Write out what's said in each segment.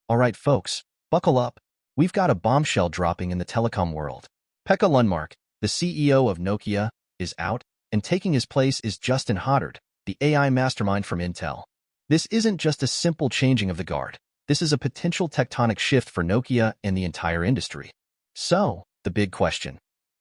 All right, folks, buckle up. We've got a bombshell dropping in the telecom world. Pekka Lundmark, the CEO of Nokia, is out, and taking his place is Justin Hoddard, the AI mastermind from Intel. This isn't just a simple changing of the guard. This is a potential tectonic shift for Nokia and the entire industry. So, the big question.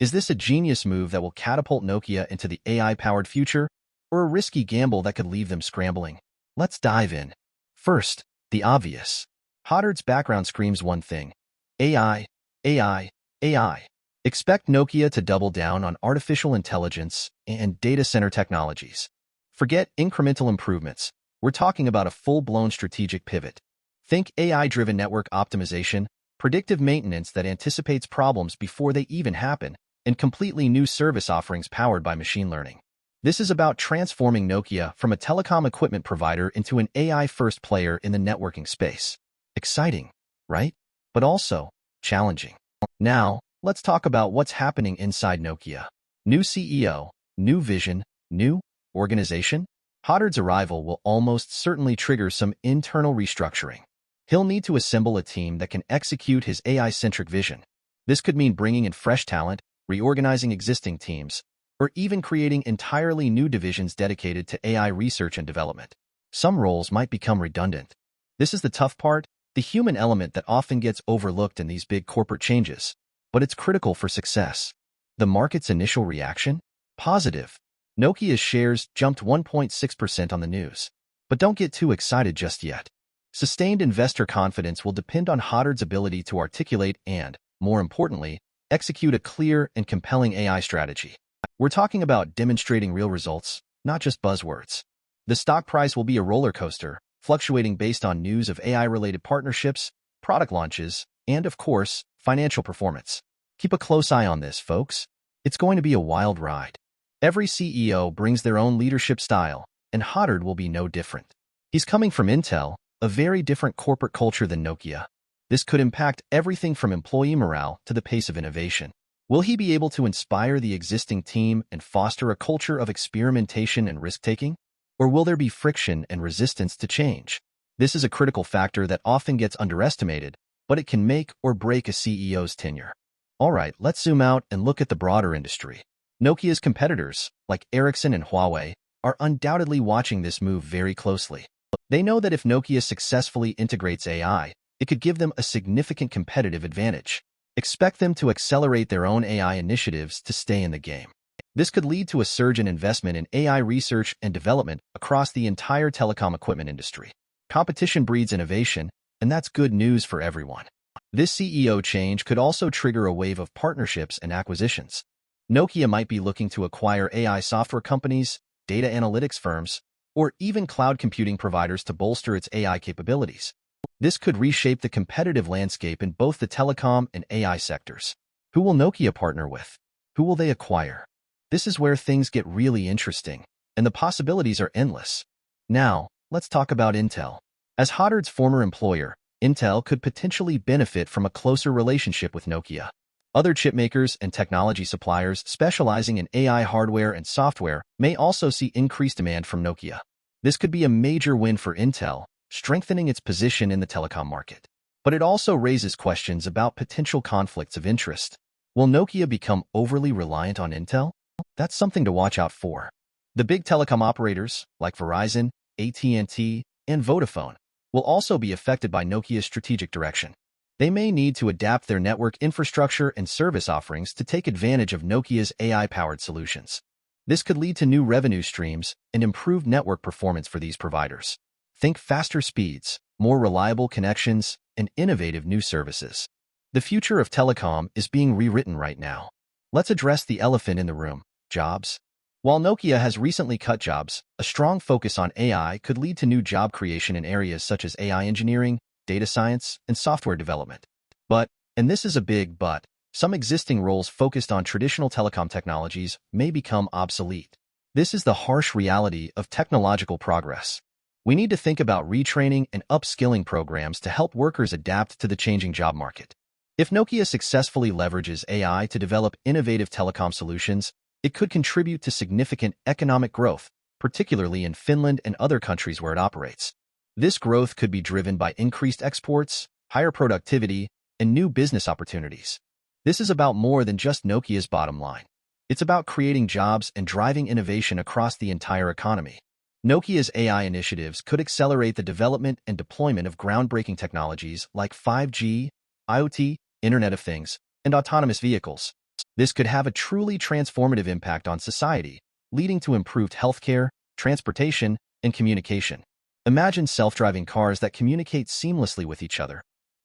Is this a genius move that will catapult Nokia into the AI-powered future, or a risky gamble that could leave them scrambling? Let's dive in. First, the obvious. Hoddard's background screams one thing: AI, AI, AI. Expect Nokia to double down on artificial intelligence and data center technologies. Forget incremental improvements. We're talking about a full-blown strategic pivot. Think AI-driven network optimization, predictive maintenance that anticipates problems before they even happen, and completely new service offerings powered by machine learning. This is about transforming Nokia from a telecom equipment provider into an AI-first player in the networking space. Exciting, right? But also challenging. Now, let's talk about what's happening inside Nokia. New CEO, new vision, new organization. Hoddard's arrival will almost certainly trigger some internal restructuring. He'll need to assemble a team that can execute his AI-centric vision. This could mean bringing in fresh talent, reorganizing existing teams, or even creating entirely new divisions dedicated to AI research and development. Some roles might become redundant. This is the tough part, the human element that often gets overlooked in these big corporate changes, but it's critical for success. The market's initial reaction? Positive. Nokia's shares jumped 1.6% on the news. But don't get too excited just yet. Sustained investor confidence will depend on Hoddard's ability to articulate and, more importantly, execute a clear and compelling AI strategy. We're talking about demonstrating real results, not just buzzwords. The stock price will be a roller coaster, fluctuating based on news of AI-related partnerships, product launches, and, of course, financial performance. Keep a close eye on this, folks. It's going to be a wild ride. Every CEO brings their own leadership style, and Hoddard will be no different. He's coming from Intel, a very different corporate culture than Nokia. This could impact everything from employee morale to the pace of innovation. Will he be able to inspire the existing team and foster a culture of experimentation and risk-taking? Or will there be friction and resistance to change? This is a critical factor that often gets underestimated, but it can make or break a CEO's tenure. All right, let's zoom out and look at the broader industry. Nokia's competitors, like Ericsson and Huawei, are undoubtedly watching this move very closely. They know that if Nokia successfully integrates AI, it could give them a significant competitive advantage. Expect them to accelerate their own AI initiatives to stay in the game. This could lead to a surge in investment in AI research and development across the entire telecom equipment industry. Competition breeds innovation, and that's good news for everyone. This CEO change could also trigger a wave of partnerships and acquisitions. Nokia might be looking to acquire AI software companies, data analytics firms, or even cloud computing providers to bolster its AI capabilities. This could reshape the competitive landscape in both the telecom and AI sectors. Who will Nokia partner with? Who will they acquire? This is where things get really interesting, and the possibilities are endless. Now, let's talk about Intel. As Hoddard's former employer, Intel could potentially benefit from a closer relationship with Nokia. Other chipmakers and technology suppliers specializing in AI hardware and software may also see increased demand from Nokia. This could be a major win for Intel, strengthening its position in the telecom market. But it also raises questions about potential conflicts of interest. Will Nokia become overly reliant on Intel? That's something to watch out for. The big telecom operators, like Verizon, AT&T, and Vodafone, will also be affected by Nokia's strategic direction. They may need to adapt their network infrastructure and service offerings to take advantage of Nokia's AI-powered solutions. This could lead to new revenue streams and improved network performance for these providers. Think faster speeds, more reliable connections, and innovative new services. The future of telecom is being rewritten right now. Let's address the elephant in the room: jobs. While Nokia has recently cut jobs, a strong focus on AI could lead to new job creation in areas such as AI engineering, data science, and software development. But, and this is a big but, some existing roles focused on traditional telecom technologies may become obsolete. This is the harsh reality of technological progress. We need to think about retraining and upskilling programs to help workers adapt to the changing job market. If Nokia successfully leverages AI to develop innovative telecom solutions, it could contribute to significant economic growth, particularly in Finland and other countries where it operates. This growth could be driven by increased exports, higher productivity, and new business opportunities. This is about more than just Nokia's bottom line. It's about creating jobs and driving innovation across the entire economy. Nokia's AI initiatives could accelerate the development and deployment of groundbreaking technologies like 5G, IoT, Internet of Things, and autonomous vehicles. This could have a truly transformative impact on society, leading to improved healthcare, transportation, and communication. Imagine self-driving cars that communicate seamlessly with each other,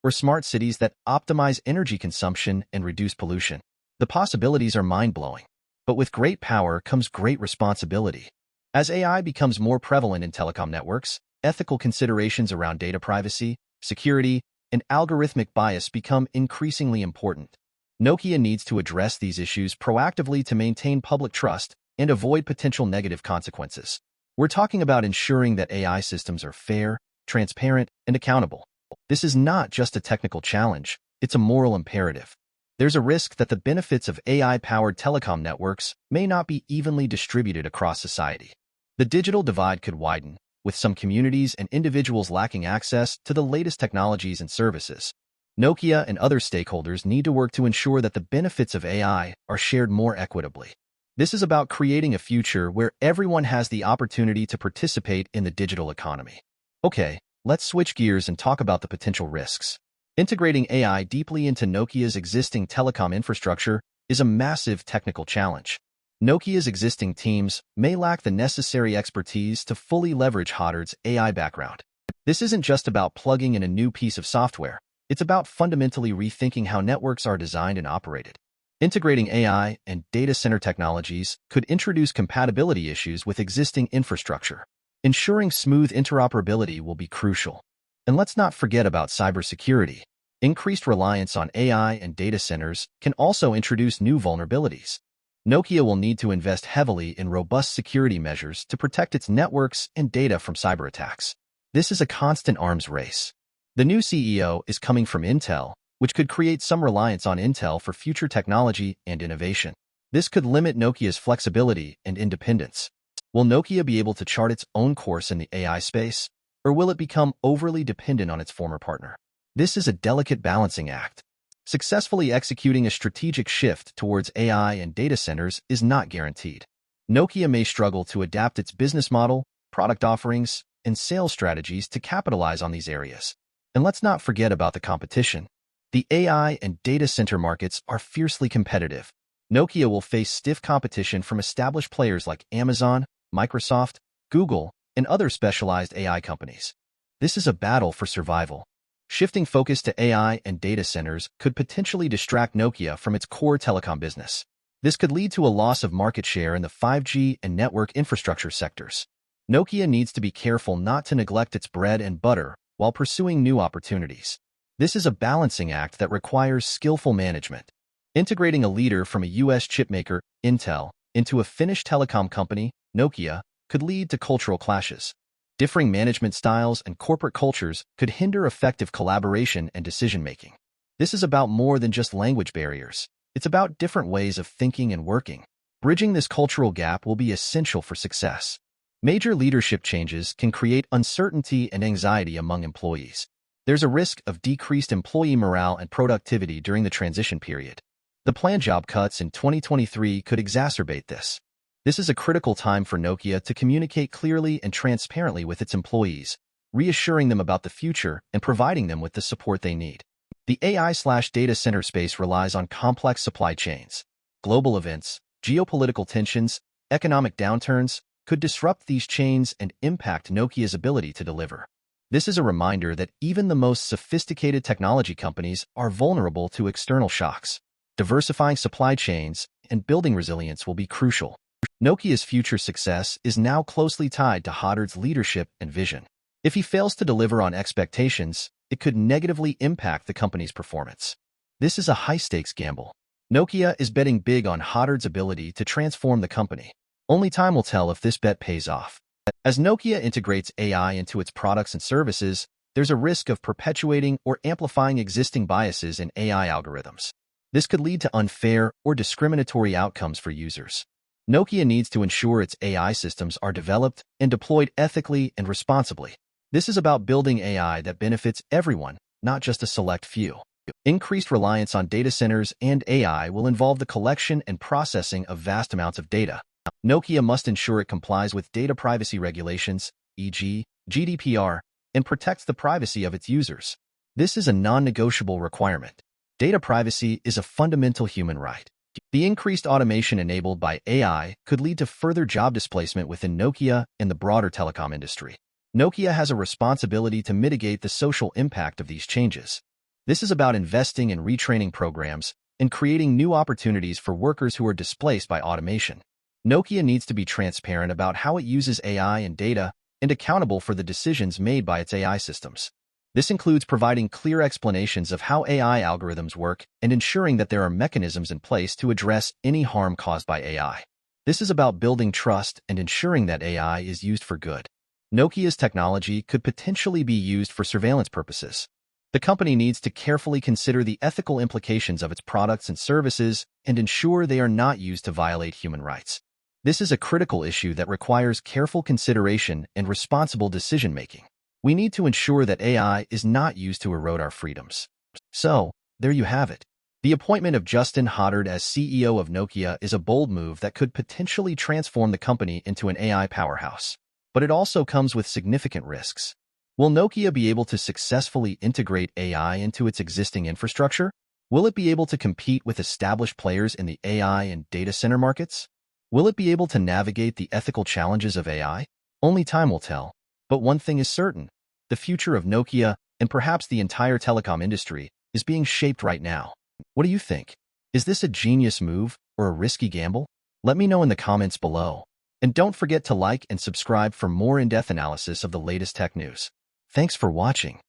or smart cities that optimize energy consumption and reduce pollution. The possibilities are mind-blowing. But with great power comes great responsibility. As AI becomes more prevalent in telecom networks, ethical considerations around data privacy, security, and algorithmic bias become increasingly important. Nokia needs to address these issues proactively to maintain public trust and avoid potential negative consequences. We're talking about ensuring that AI systems are fair, transparent, and accountable. This is not just a technical challenge, it's a moral imperative. There's a risk that the benefits of AI-powered telecom networks may not be evenly distributed across society. The digital divide could widen, with some communities and individuals lacking access to the latest technologies and services. Nokia and other stakeholders need to work to ensure that the benefits of AI are shared more equitably. This is about creating a future where everyone has the opportunity to participate in the digital economy. Okay, let's switch gears and talk about the potential risks. Integrating AI deeply into Nokia's existing telecom infrastructure is a massive technical challenge. Nokia's existing teams may lack the necessary expertise to fully leverage Hoddard's AI background. This isn't just about plugging in a new piece of software. It's about fundamentally rethinking how networks are designed and operated. Integrating AI and data center technologies could introduce compatibility issues with existing infrastructure. Ensuring smooth interoperability will be crucial. And let's not forget about cybersecurity. Increased reliance on AI and data centers can also introduce new vulnerabilities. Nokia will need to invest heavily in robust security measures to protect its networks and data from cyber attacks. This is a constant arms race. The new CEO is coming from Intel, which could create some reliance on Intel for future technology and innovation. This could limit Nokia's flexibility and independence. Will Nokia be able to chart its own course in the AI space, or will it become overly dependent on its former partner? This is a delicate balancing act. Successfully executing a strategic shift towards AI and data centers is not guaranteed. Nokia may struggle to adapt its business model, product offerings, and sales strategies to capitalize on these areas. And let's not forget about the competition. The AI and data center markets are fiercely competitive. Nokia will face stiff competition from established players like Amazon, Microsoft, Google, and other specialized AI companies. This is a battle for survival. Shifting focus to AI and data centers could potentially distract Nokia from its core telecom business. This could lead to a loss of market share in the 5G and network infrastructure sectors. Nokia needs to be careful not to neglect its bread and butter while pursuing new opportunities. This is a balancing act that requires skillful management. Integrating a leader from a U.S. chipmaker, Intel, into a Finnish telecom company, Nokia, could lead to cultural clashes. Differing management styles and corporate cultures could hinder effective collaboration and decision-making. This is about more than just language barriers. It's about different ways of thinking and working. Bridging this cultural gap will be essential for success. Major leadership changes can create uncertainty and anxiety among employees. There's a risk of decreased employee morale and productivity during the transition period. The planned job cuts in 2023 could exacerbate this. This is a critical time for Nokia to communicate clearly and transparently with its employees, reassuring them about the future and providing them with the support they need. The AI/data center space relies on complex supply chains. Global events, geopolitical tensions, economic downturns could disrupt these chains and impact Nokia's ability to deliver. This is a reminder that even the most sophisticated technology companies are vulnerable to external shocks. Diversifying supply chains and building resilience will be crucial. Nokia's future success is now closely tied to Hoddard's leadership and vision. If he fails to deliver on expectations, it could negatively impact the company's performance. This is a high-stakes gamble. Nokia is betting big on Hoddard's ability to transform the company. Only time will tell if this bet pays off. As Nokia integrates AI into its products and services, there's a risk of perpetuating or amplifying existing biases in AI algorithms. This could lead to unfair or discriminatory outcomes for users. Nokia needs to ensure its AI systems are developed and deployed ethically and responsibly. This is about building AI that benefits everyone, not just a select few. Increased reliance on data centers and AI will involve the collection and processing of vast amounts of data. Nokia must ensure it complies with data privacy regulations, e.g., GDPR, and protects the privacy of its users. This is a non-negotiable requirement. Data privacy is a fundamental human right. The increased automation enabled by AI could lead to further job displacement within Nokia and the broader telecom industry. Nokia has a responsibility to mitigate the social impact of these changes. This is about investing in retraining programs and creating new opportunities for workers who are displaced by automation. Nokia needs to be transparent about how it uses AI and data and accountable for the decisions made by its AI systems. This includes providing clear explanations of how AI algorithms work and ensuring that there are mechanisms in place to address any harm caused by AI. This is about building trust and ensuring that AI is used for good. Nokia's technology could potentially be used for surveillance purposes. The company needs to carefully consider the ethical implications of its products and services and ensure they are not used to violate human rights. This is a critical issue that requires careful consideration and responsible decision-making. We need to ensure that AI is not used to erode our freedoms. So, there you have it. The appointment of Justin Hodard as CEO of Nokia is a bold move that could potentially transform the company into an AI powerhouse. But it also comes with significant risks. Will Nokia be able to successfully integrate AI into its existing infrastructure? Will it be able to compete with established players in the AI and data center markets? Will it be able to navigate the ethical challenges of AI? Only time will tell. But one thing is certain. The future of Nokia, and perhaps the entire telecom industry, is being shaped right now. What do you think? Is this a genius move or a risky gamble? Let me know in the comments below. And don't forget to like and subscribe for more in-depth analysis of the latest tech news. Thanks for watching.